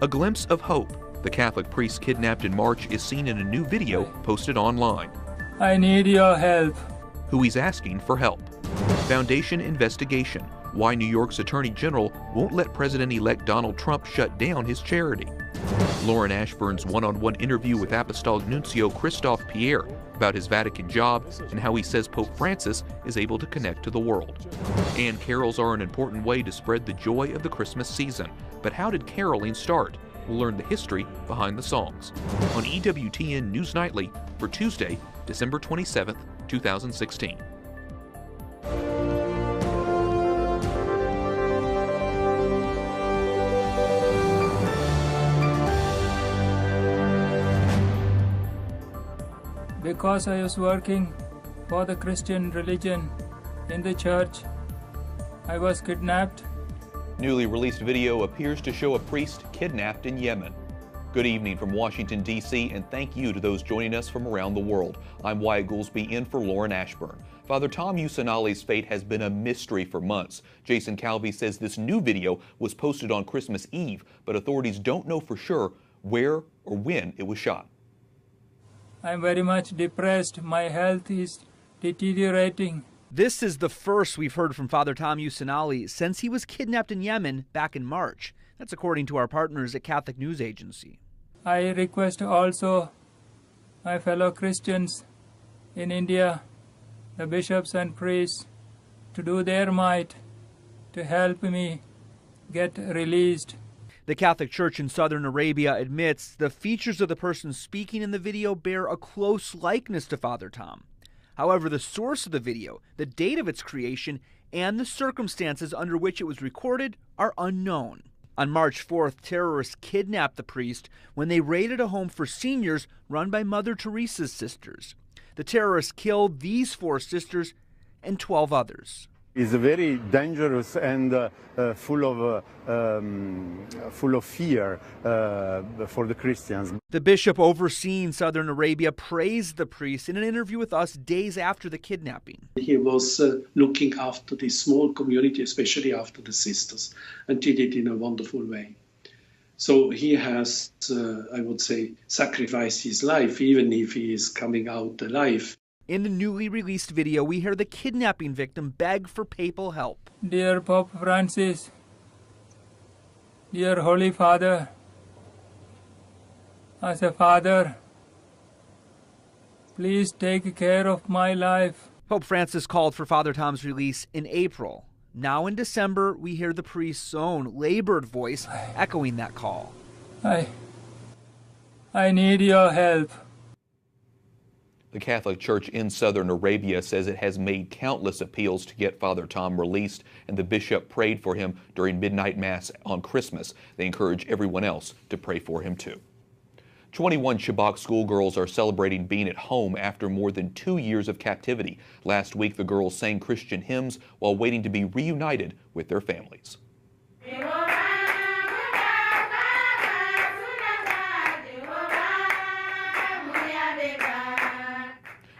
A glimpse of hope. The Catholic priest kidnapped in March is seen in a new video posted online. I need your help. Who he's asking for help. Foundation investigation. Why New York's Attorney General won't let President-elect Donald Trump shut down his charity. Lauren Ashburn's one-on-one interview with Apostolic Nuncio Christophe Pierre about his Vatican job and how he says Pope Francis is able to connect to the world. And carols are an important way to spread the joy of the Christmas season. But how did caroling start? We'll learn the history behind the songs on EWTN News Nightly for Tuesday, December 27th, 2016. Because I was working for the Christian religion in the church, I was kidnapped. Newly released video appears to show a priest kidnapped in Yemen. Good evening from Washington, D.C., and thank you to those joining us from around the world. I'm Wyatt Goolsby in for Lauren Ashburn. Father Tom Usanali's fate has been a mystery for months. Jason Calvi says this new video was posted on Christmas Eve, but authorities don't know for sure where or when it was shot. I'm very much depressed. My health is deteriorating. This is the first we've heard from Father Tom Usanali since he was kidnapped in Yemen back in March. That's according to our partners at Catholic News Agency. I request also my fellow Christians in India, the bishops and priests, to do their might to help me get released. The Catholic Church in Southern Arabia admits the features of the person speaking in the video bear a close likeness to Father Tom. However, the source of the video, the date of its creation, and the circumstances under which it was recorded are unknown. On March 4th, terrorists kidnapped the priest when they raided a home for seniors run by Mother Teresa's sisters. The terrorists killed these 4 sisters and 12 others. It's very dangerous and full of fear for the Christians. The bishop overseeing Southern Arabia praised the priest in an interview with us days after the kidnapping. He was looking after this small community, especially after the sisters, and did it in a wonderful way. So he has, I would say, sacrificed his life, even if he is coming out alive. In the newly released video, we hear the kidnapping victim beg for papal help. Dear Pope Francis, dear Holy Father, as a father, please take care of my life. Pope Francis called for Father Tom's release in April. Now in December, we hear the priest's own labored voice echoing that call. I need your help. The Catholic Church in Southern Arabia says it has made countless appeals to get Father Tom released, and the bishop prayed for him during midnight mass on Christmas. They encourage everyone else to pray for him too. 21 Chibok schoolgirls are celebrating being at home after more than 2 years of captivity. Last week, the girls sang Christian hymns while waiting to be reunited with their families.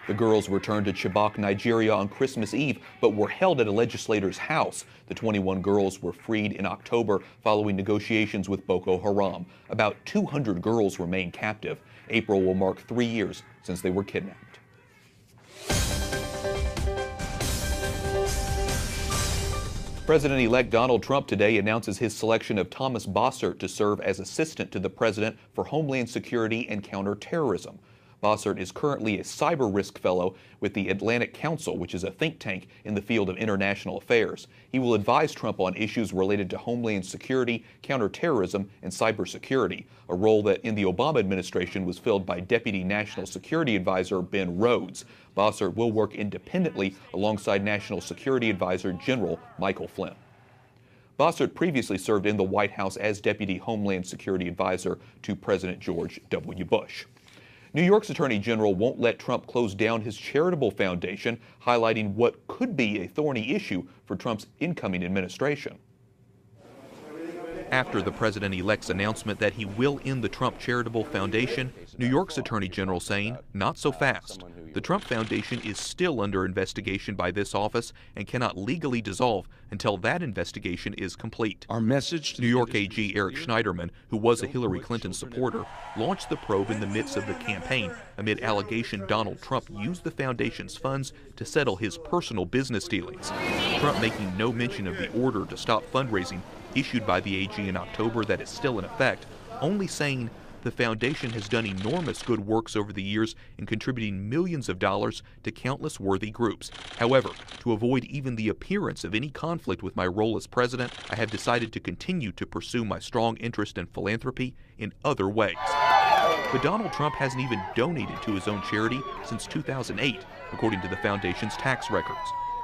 The girls returned to Chibok, Nigeria on Christmas Eve, but were held at a legislator's house. The 21 girls were freed in October following negotiations with Boko Haram. About 200 girls remain captive. April will mark 3 years since they were kidnapped. President-elect Donald Trump today announces his selection of Thomas Bossert to serve as assistant to the president for Homeland Security and Counterterrorism. Bossert is currently a cyber risk fellow with the Atlantic Council, which is a think tank in the field of international affairs. He will advise Trump on issues related to homeland security, counterterrorism, and cybersecurity, a role that in the Obama administration was filled by Deputy National Security Advisor Ben Rhodes. Bossert will work independently alongside National Security Advisor General Michael Flynn. Bossert previously served in the White House as Deputy Homeland Security Advisor to President George W. Bush. New York's Attorney General won't let Trump close down his charitable foundation, highlighting what could be a thorny issue for Trump's incoming administration. After the president-elect's announcement that he will end the Trump Charitable Foundation, New York's Attorney General saying, not so fast. The Trump Foundation is still under investigation by this office and cannot legally dissolve until that investigation is complete. Our message to New York AG Eric Schneiderman, who was a Hillary Clinton supporter, launched the probe in the midst of the campaign amid allegation Donald Trump used the foundation's funds to settle his personal business dealings. Trump making no mention of the order to stop fundraising issued by the AG in October that is still in effect, only saying the foundation has done enormous good works over the years in contributing millions of dollars to countless worthy groups. However, to avoid even the appearance of any conflict with my role as president, I have decided to continue to pursue my strong interest in philanthropy in other ways. But Donald Trump hasn't even donated to his own charity since 2008, according to the foundation's tax records.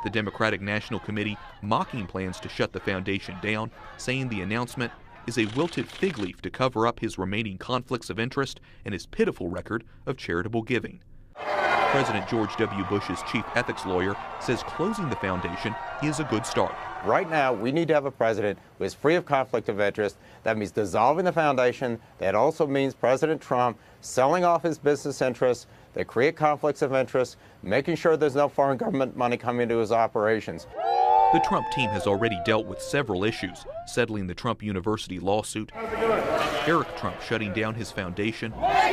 The Democratic National Committee mocking plans to shut the foundation down, saying the announcement is a wilted fig leaf to cover up his remaining conflicts of interest and his pitiful record of charitable giving. President George W. Bush's chief ethics lawyer says closing the foundation is a good start. Right now, we need to have a president who is free of conflict of interest. That means dissolving the foundation. That also means President Trump selling off his business interests that create conflicts of interest, making sure there's no foreign government money coming into his operations. The Trump team has already dealt with several issues, settling the Trump University lawsuit, Eric Trump shutting down his foundation, and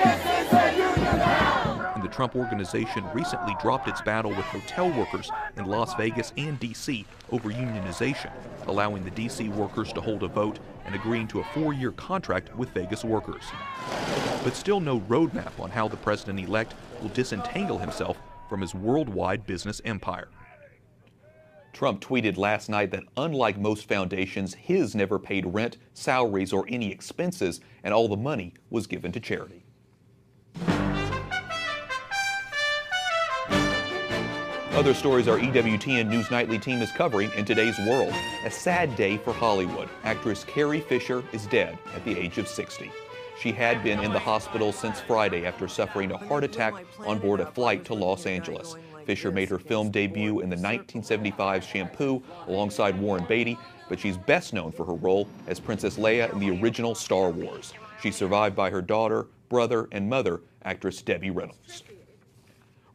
the Trump Organization recently dropped its battle with hotel workers in Las Vegas and D.C. over unionization, allowing the D.C. workers to hold a vote and agreeing to a 4-year contract with Vegas workers. But still no roadmap on how the president-elect will disentangle himself from his worldwide business empire. Trump tweeted last night that unlike most foundations, his never paid rent, salaries, or any expenses, and all the money was given to charity. Other stories our EWTN News Nightly team is covering in today's world. A sad day for Hollywood. Actress Carrie Fisher is dead at the age of 60. She had been in the hospital since Friday after suffering a heart attack on board a flight to Los Angeles. Fisher made her film debut in the 1975 Shampoo alongside Warren Beatty, but she's best known for her role as Princess Leia in the original Star Wars. She's survived by her daughter, brother, and mother, actress Debbie Reynolds.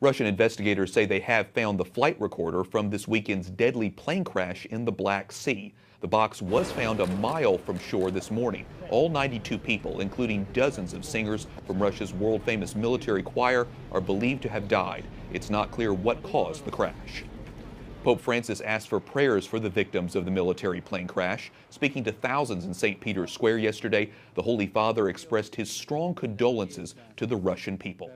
Russian investigators say they have found the flight recorder from this weekend's deadly plane crash in the Black Sea. The box was found a mile from shore this morning. All 92 people, including dozens of singers from Russia's world-famous military choir, are believed to have died. It's not clear what caused the crash. Pope Francis asked for prayers for the victims of the military plane crash. Speaking to thousands in St. Peter's Square yesterday, the Holy Father expressed his strong condolences to the Russian people.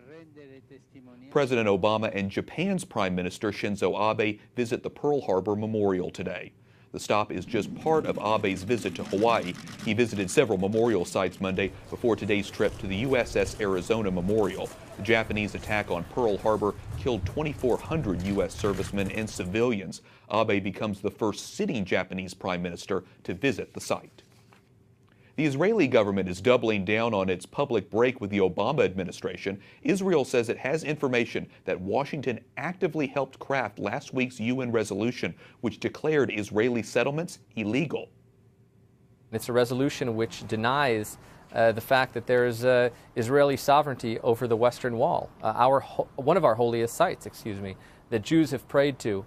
President Obama and Japan's Prime Minister Shinzo Abe visit the Pearl Harbor Memorial today. The stop is just part of Abe's visit to Hawaii. He visited several memorial sites Monday before today's trip to the USS Arizona Memorial. The Japanese attack on Pearl Harbor killed 2,400 U.S. servicemen and civilians. Abe becomes the first sitting Japanese prime minister to visit the site. The Israeli government is doubling down on its public break with the Obama administration. Israel says it has information that Washington actively helped craft last week's UN resolution, which declared Israeli settlements illegal. It's a resolution which denies the fact that there is Israeli sovereignty over the Western Wall, one of our holiest sites, that Jews have prayed to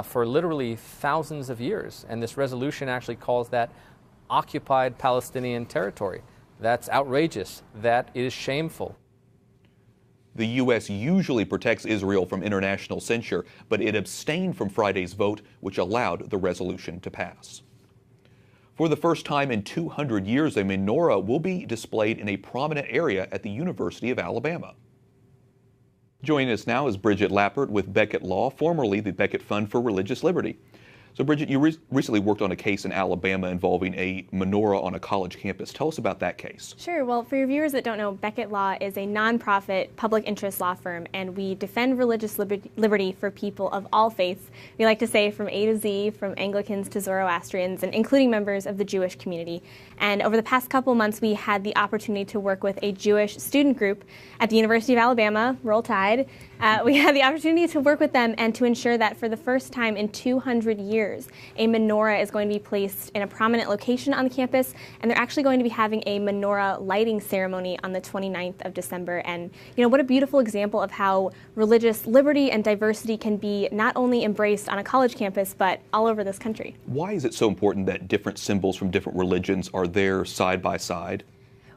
for literally thousands of years. And this resolution actually calls that occupied Palestinian territory. That's outrageous. That is shameful. The U.S. usually protects Israel from international censure, but it abstained from Friday's vote, which allowed the resolution to pass. For the first time in 200 years, a menorah will be displayed in a prominent area at the University of Alabama. Joining us now is Bridget Lappert with Beckett Law, formerly the Beckett Fund for Religious Liberty. So, Bridget, you recently worked on a case in Alabama involving a menorah on a college campus. Tell us about that case. Sure. Well, for your viewers that don't know, Beckett Law is a nonprofit public interest law firm, and we defend religious liberty for people of all faiths. We like to say from A to Z, from Anglicans to Zoroastrians, and including members of the Jewish community. And over the past couple months, we had the opportunity to work with a Jewish student group at the University of Alabama, Roll Tide, We had the opportunity to work with them and to ensure that for the first time in 200 years, a menorah is going to be placed in a prominent location on the campus, and they're actually going to be having a menorah lighting ceremony on the 29th of December. And, what a beautiful example of how religious liberty and diversity can be not only embraced on a college campus, but all over this country. Why is it so important that different symbols from different religions are there side by side?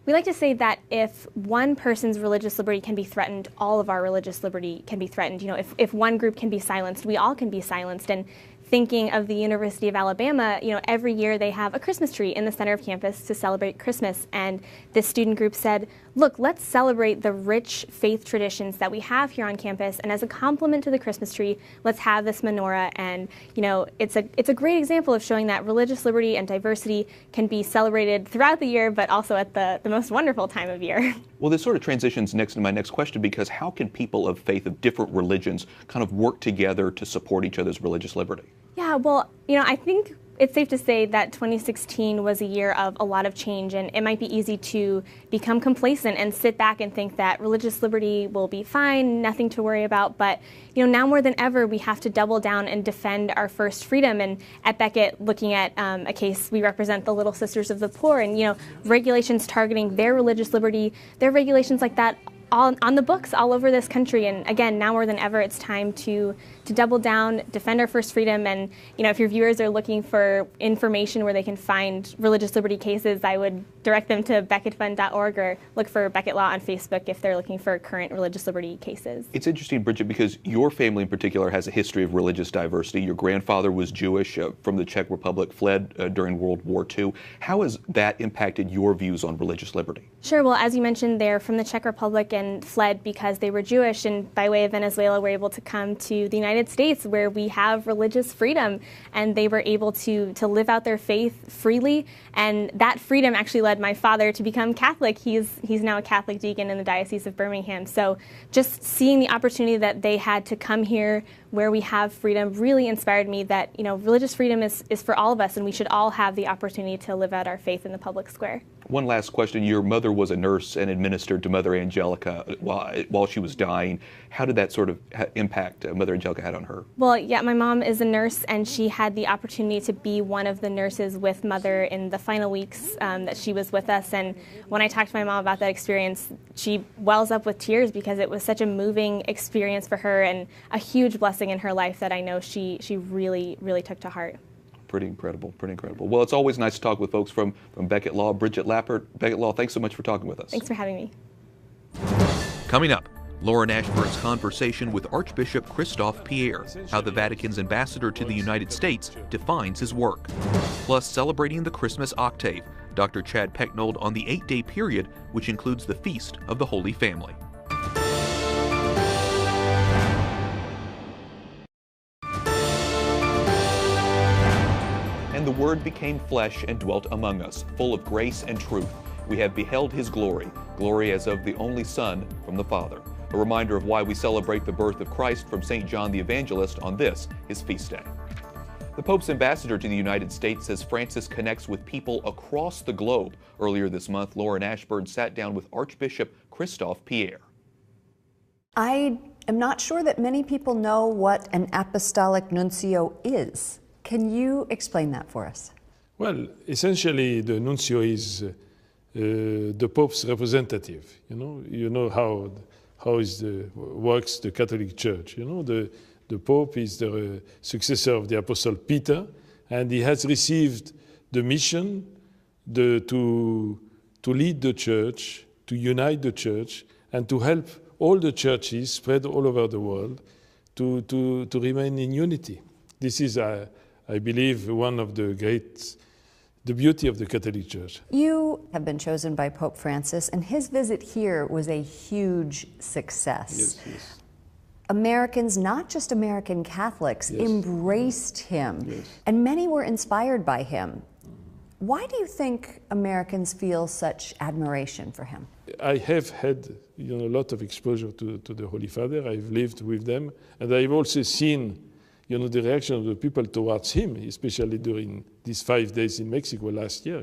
We like to say that if one person's religious liberty can be threatened, all of our religious liberty can be threatened. If one group can be silenced, we all can be silenced. And thinking of the University of Alabama, every year they have a Christmas tree in the center of campus to celebrate Christmas. And this student group said, look, let's celebrate the rich faith traditions that we have here on campus. And as a complement to the Christmas tree, let's have this menorah. And, it's a great example of showing that religious liberty and diversity can be celebrated throughout the year, but also at the most wonderful time of year. Well, this sort of transitions next to my next question, because how can people of faith of different religions kind of work together to support each other's religious liberty? Yeah, well, I think it's safe to say that 2016 was a year of a lot of change, and it might be easy to become complacent and sit back and think that religious liberty will be fine, nothing to worry about. But, now more than ever, we have to double down and defend our first freedom. And at Beckett, looking at a case, we represent the Little Sisters of the Poor, and, regulations targeting their religious liberty, there are regulations like that on the books all over this country. And again, now more than ever, it's time to double down, defend our first freedom. And, if your viewers are looking for information where they can find religious liberty cases, I would direct them to beckettfund.org or look for Beckett Law on Facebook if they're looking for current religious liberty cases. It's interesting, Bridget, because your family in particular has a history of religious diversity. Your grandfather was Jewish from the Czech Republic, fled during World War II. How has that impacted your views on religious liberty? Sure. Well, as you mentioned, they're from the Czech Republic and fled because they were Jewish, and by way of Venezuela were able to come to the United States, where we have religious freedom, and they were able to live out their faith freely. And that freedom actually led my father to become Catholic. He's now a Catholic deacon in the Diocese of Birmingham. So just seeing the opportunity that they had to come here where we have freedom really inspired me that, religious freedom is for all of us, and we should all have the opportunity to live out our faith in the public square. One last question. Your mother was a nurse and administered to Mother Angelica while she was dying. How did that sort of impact Mother Angelica had on her? Well, yeah, my mom is a nurse, and she had the opportunity to be one of the nurses with Mother in the final weeks that she was with us. And when I talked to my mom about that experience, she wells up with tears because it was such a moving experience for her and a huge blessing in her life that I know she really, really took to heart. Pretty incredible, pretty incredible. Well, it's always nice to talk with folks from Beckett Law. Bridget Lappert, Beckett Law, thanks so much for talking with us. Thanks for having me. Coming up, Lauren Ashburn's conversation with Archbishop Christophe Pierre, how the Vatican's ambassador to the United States defines his work. Plus, celebrating the Christmas octave, Dr. Chad Pecknold on the 8-day period, which includes the Feast of the Holy Family. And the Word became flesh and dwelt among us, full of grace and truth. We have beheld his glory, glory as of the only Son from the Father. A reminder of why we celebrate the birth of Christ from St. John the Evangelist on this, his feast day. The Pope's ambassador to the United States says Francis connects with people across the globe. Earlier this month, Lauren Ashburn sat down with Archbishop Christophe Pierre. I am not sure that many people know what an apostolic nuncio is. Can you explain that for us? Well, essentially, the nuncio is the Pope's representative. You know how works the Catholic Church. The Pope is the successor of the Apostle Peter, and he has received the mission to lead the Church, to unite the Church, and to help all the churches spread all over the world to remain in unity. This is, I believe, one of the beauty of the Catholic Church. You have been chosen by Pope Francis, and his visit here was a huge success. Yes. Americans, not just American Catholics, Yes. embraced him, Yes. and many were inspired by him. Why do you think Americans feel such admiration for him? I have had a lot of exposure to the Holy Father. I've lived with them, and I've also seen the reaction of the people towards him, especially during these 5 days in Mexico last year,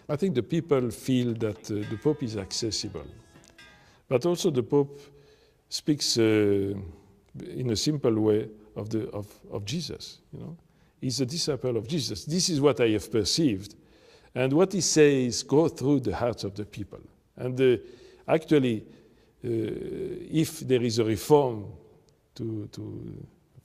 I think the people feel that the Pope is accessible. But also the Pope speaks in a simple way of Jesus. You know, he's a disciple of Jesus. This is what I have perceived, and what he says go through the hearts of the people. And actually, if there is a reform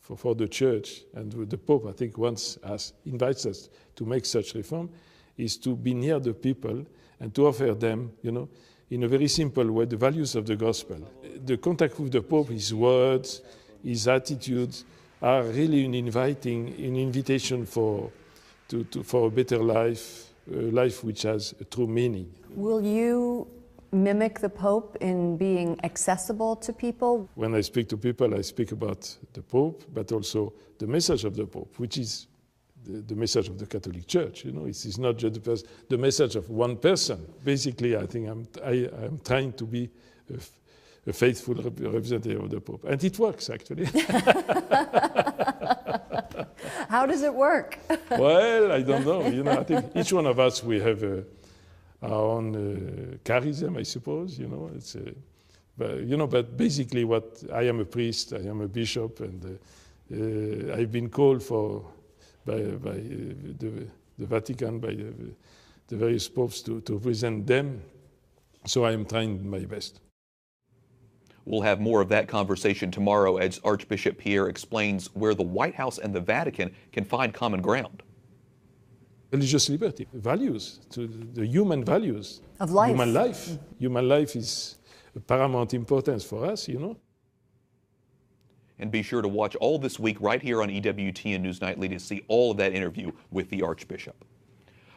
for the church, and the Pope, I think, once invites us to make such reform, is to be near the people and to offer them, you know, in a very simple way, the values of the gospel. The contact with the Pope, his words, his attitudes, are really an invitation for a better life, a life which has a true meaning. Will you mimic the Pope in being accessible to people? When I speak to people, I speak about the Pope, but also the message of the Pope, which is the message of the Catholic Church. You know, it is not just the message of one person. Basically, I think I'm trying to be a faithful representative of the Pope, and it works actually. How does it work? Well, I don't know. You know, I think each one of us, we have our own charism, I suppose. You know, but basically, what I am a priest, I am a bishop, and I've been called by the Vatican, by the various popes to represent them. So I am trying my best. We'll have more of that conversation tomorrow as Archbishop Pierre explains where the White House and the Vatican can find common ground. Religious liberty, values, to the human values. Of life. Human life. Human life is of paramount importance for us, you know. And be sure to watch all this week right here on EWTN News Nightly to see all of that interview with the Archbishop.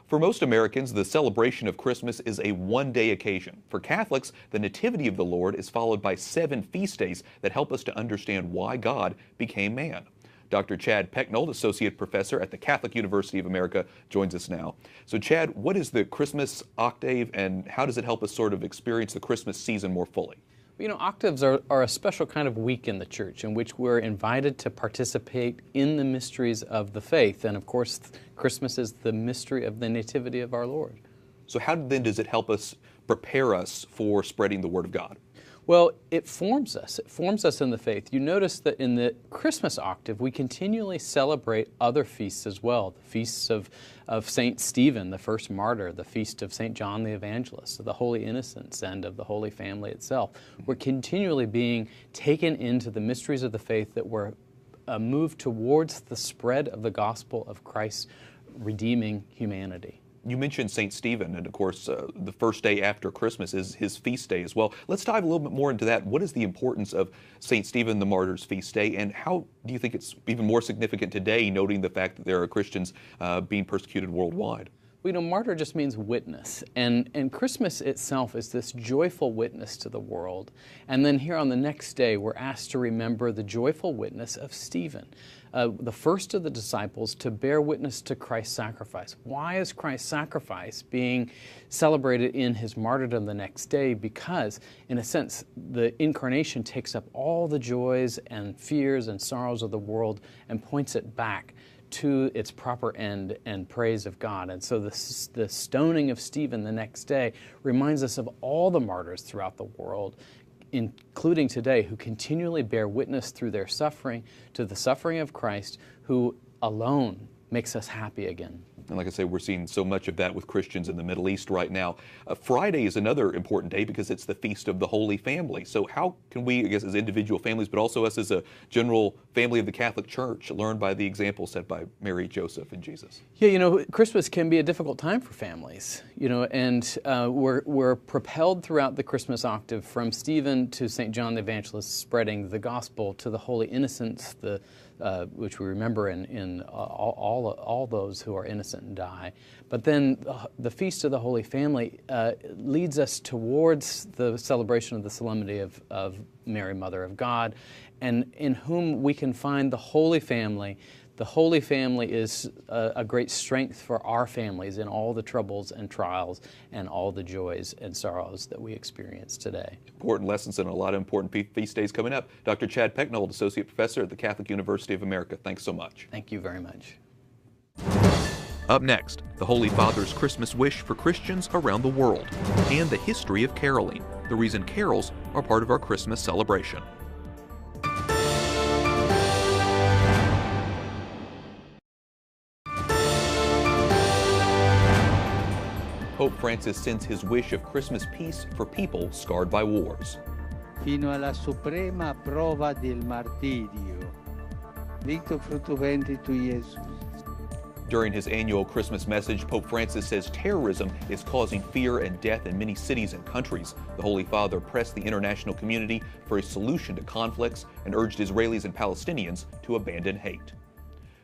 For most Americans, the celebration of Christmas is a one-day occasion. For Catholics, the Nativity of the Lord is followed by 7 feast days that help us to understand why God became man. Dr. Chad Pecknold, Associate Professor at the Catholic University of America, joins us now. So Chad, what is the Christmas octave and how does it help us sort of experience the Christmas season more fully? You know, octaves are a special kind of week in the church in which we're invited to participate in the mysteries of the faith. And of course, Christmas is the mystery of the nativity of our Lord. So how then does it help us prepare us for spreading the Word of God? Well, it forms us. It forms us in the faith. You notice that in the Christmas octave, we continually celebrate other feasts as well. The feasts of St. Stephen, the first martyr, the feast of St. John the Evangelist, of the Holy Innocents, and of the Holy Family itself. We're continually being taken into the mysteries of the faith that we're moved towards the spread of the gospel of Christ redeeming humanity. You mentioned St. Stephen, and of course, the first day after Christmas is his feast day as well. Let's dive a little bit more into that. What is the importance of St. Stephen the Martyr's feast day, and how do you think it's even more significant today, noting the fact that there are Christians being persecuted worldwide? Well, you know, martyr just means witness, and Christmas itself is this joyful witness to the world. And then here on the next day, we're asked to remember the joyful witness of Stephen, the first of the disciples to bear witness to Christ's sacrifice. Why is Christ's sacrifice being celebrated in his martyrdom the next day? Because, in a sense, the incarnation takes up all the joys and fears and sorrows of the world and points it back to its proper end and praise of God. And so the stoning of Stephen the next day reminds us of all the martyrs throughout the world, including today, who continually bear witness through their suffering to the suffering of Christ, who alone makes us happy again. And like I say, we're seeing so much of that with Christians in the Middle East right now. Friday is another important day because it's the Feast of the Holy Family. So how can we, I guess, as individual families, but also us as a general family of the Catholic Church, learn by the example set by Mary, Joseph, and Jesus? Yeah, you know, Christmas can be a difficult time for families, you know, and we're propelled throughout the Christmas octave from Stephen to St. John the Evangelist, spreading the gospel to the Holy Innocents, which we remember in all those who are innocent and die. But then the Feast of the Holy Family leads us towards the celebration of the solemnity of Mary, Mother of God, and in whom we can find the Holy Family. The Holy Family is a great strength for our families in all the troubles and trials and all the joys and sorrows that we experience today. Important lessons and a lot of important feast days coming up. Dr. Chad Pecknold, Associate Professor at the Catholic University of America. Thanks so much. Thank you very much. Up next, the Holy Father's Christmas wish for Christians around the world and the history of caroling. The the reason carols are part of our Christmas celebration. Pope Francis sends his wish of Christmas peace for people scarred by wars. Fino alla suprema prova del martirio. Victor frutto ventris tui, Jesus. During his annual Christmas message, Pope Francis says terrorism is causing fear and death in many cities and countries. The Holy Father pressed the international community for a solution to conflicts and urged Israelis and Palestinians to abandon hate.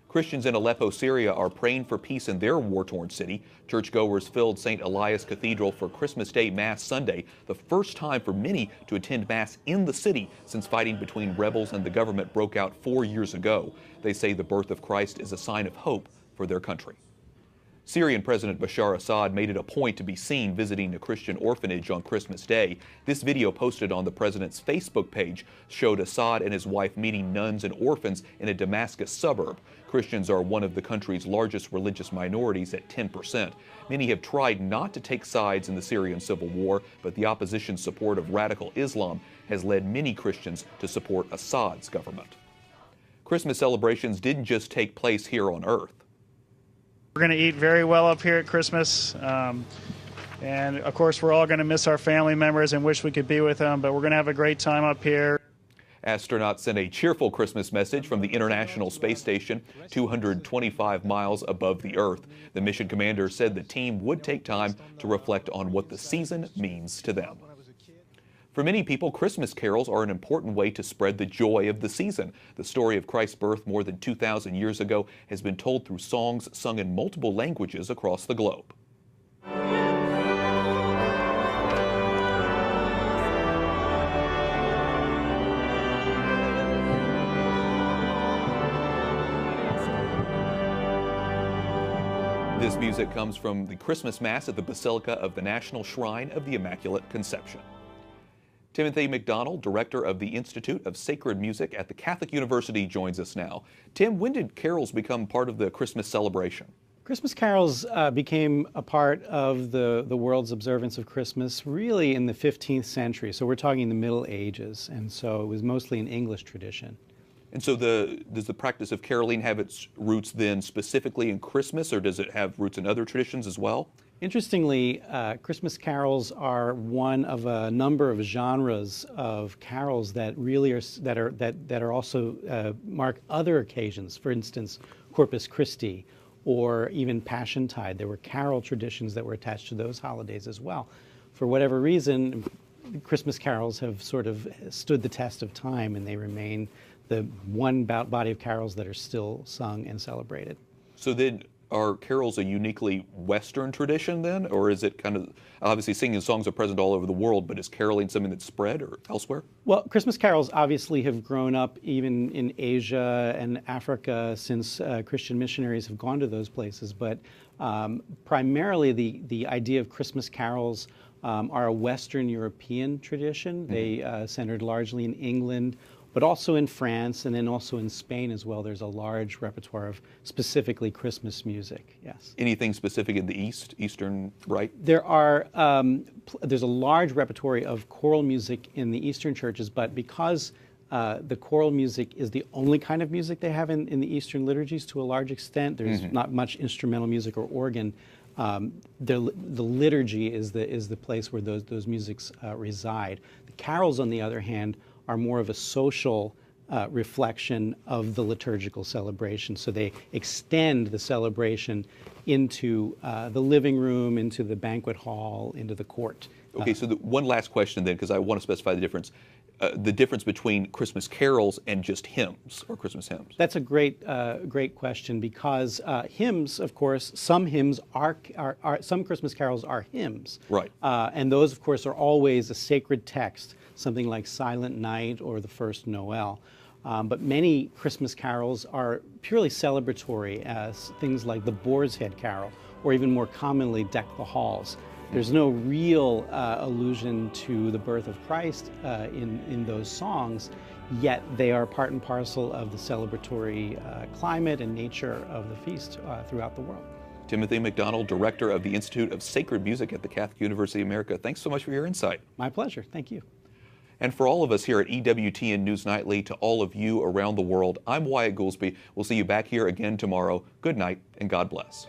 Christians in Aleppo, Syria are praying for peace in their war-torn city. Churchgoers filled St. Elias Cathedral for Christmas Day Mass Sunday, the first time for many to attend Mass in the city since fighting between rebels and the government broke out 4 years ago. They say the birth of Christ is a sign of hope for their country. Syrian President Bashar Assad made it a point to be seen visiting a Christian orphanage on Christmas Day. This video posted on the president's Facebook page showed Assad and his wife meeting nuns and orphans in a Damascus suburb. Christians are one of the country's largest religious minorities at 10%. Many have tried not to take sides in the Syrian civil war, but the opposition's support of radical Islam has led many Christians to support Assad's government. Christmas celebrations didn't just take place here on Earth. We're going to eat very well up here at Christmas, and of course we're all going to miss our family members and wish we could be with them, but we're going to have a great time up here. Astronauts sent a cheerful Christmas message from the International Space Station, 225 miles above the Earth. The mission commander said the team would take time to reflect on what the season means to them. For many people, Christmas carols are an important way to spread the joy of the season. The story of Christ's birth more than 2,000 years ago has been told through songs sung in multiple languages across the globe. This music comes from the Christmas Mass at the Basilica of the National Shrine of the Immaculate Conception. Timothy McDonald, director of the Institute of Sacred Music at the Catholic University, joins us now. Tim, when did carols become part of the Christmas celebration? Christmas carols became a part of the world's observance of Christmas really in the 15th century. So we're talking the Middle Ages, and so it was mostly an English tradition. And so does the practice of caroling have its roots then specifically in Christmas, or does it have roots in other traditions as well? Interestingly, Christmas carols are one of a number of genres of carols that really are also mark other occasions. For instance, Corpus Christi, or even Passiontide. There were carol traditions that were attached to those holidays as well. For whatever reason, Christmas carols have sort of stood the test of time, and they remain the one body of carols that are still sung and celebrated. So then, are carols a uniquely Western tradition then, or is it kind of, obviously singing songs are present all over the world, but is caroling something that's spread or elsewhere? Well, Christmas carols obviously have grown up even in Asia and Africa since Christian missionaries have gone to those places, but primarily the idea of Christmas carols are a Western European tradition. They centered largely in England, but also in France, and then also in Spain as well. There's a large repertoire of specifically Christmas music, yes. Anything specific in the Eastern Rite? There's a large repertoire of choral music in the Eastern churches, but because the choral music is the only kind of music they have in the Eastern liturgies to a large extent, there's not much instrumental music or organ. The liturgy is the place where those musics reside. The carols, on the other hand, are more of a social reflection of the liturgical celebration. So they extend the celebration into the living room, into the banquet hall, into the court. Okay, so one last question then, because I want to specify the difference between Christmas carols and just hymns or Christmas hymns. That's a great question, because hymns, of course, some hymns some Christmas carols are hymns. Right. And those, of course, are always a sacred text, something like Silent Night or the First Noel. But many Christmas carols are purely celebratory, as things like the Boar's Head Carol, or even more commonly, Deck the Halls. There's no real allusion to the birth of Christ in those songs, yet they are part and parcel of the celebratory climate and nature of the feast throughout the world. Timothy McDonald, Director of the Institute of Sacred Music at the Catholic University of America, thanks so much for your insight. My pleasure. Thank you. And for all of us here at EWTN News Nightly, to all of you around the world, I'm Wyatt Goolsby. We'll see you back here again tomorrow. Good night and God bless.